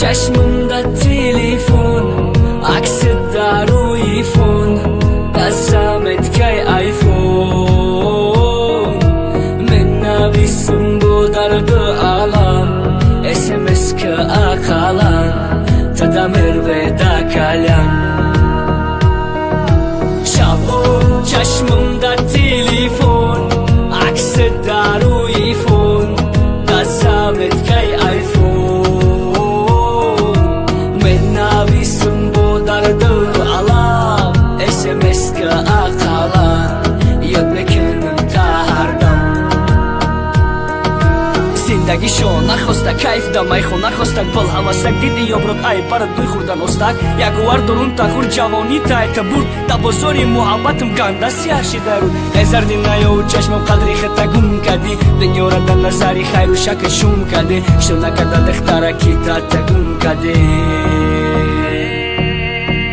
чашмымда телефон, аксida рӯи фон, дастамет кай айфон. Менависм бо дарду алам, смс-ка ақалан, та мерведа калян. Шабо чашмымда телефон, аксида рӯи фон, дастамет кай айфон. Менависм бо дарду алам, смс-ка ақалан, ёд мекунам та ҳардам. Зиндагишо нахоста кайф да майхо нахостак бол ҳавасак диди ёброд ай барат гӯй хӯрдан остак ягувар дорун тахур ҷавонӣ таъта бурд да бозори муҳаббатам ганда сиҳашида руд эзарди наёу чашмам қадри хета гум кади дунёра дар назари хайру шакл шум кади шунакада дехтара ки тата гум кади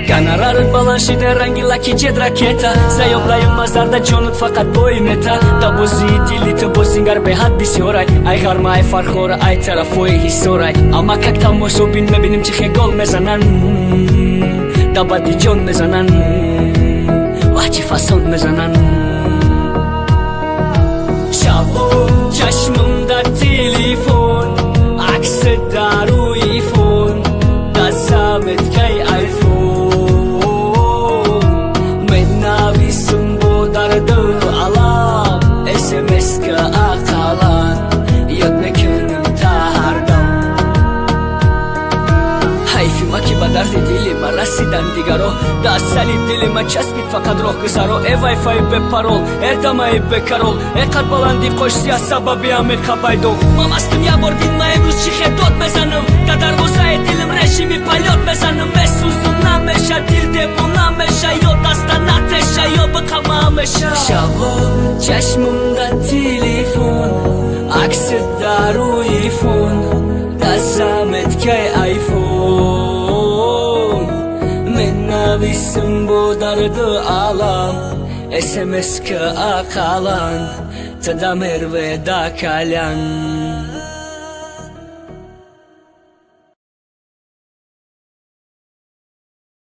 Гонорарат баланд шида ранги лаки ҷед ракета заёб даём мазарда ҷонут фақат бой мета да бозии дили ту бозингар беҳад бисёрай ай ғарма ай фархора ай тарафои ҳисорай амма как тамошобин мебинем чи хегол мезанан да бади ҷон мезанан ваҳ чи фасон мезанан шабо чашмымда телефон аксида рӯи фон дастамет кай айфон смс-ка ақалан ёд мекунам та ҳардам ҳайфи ма ки ба дарди дили ма расидан дигаро да асали дили ма часпид фақат роҳгузаро вайфай бепарол эрдамаи бекарол эқад баланди қошти аз сабаби амиқа пайдо ма мастам як бор бин ма имрӯз чи хедод мезанам да дарвозаи дилим режими полёт мезанам месӯзум намеша дил девона меша ё даста натеша ё биқама меша шабо чашмымда телефон аксида рӯи фон дастамет кай айфон менависм бо дарду алам смс-ка ақалан та мерведа калян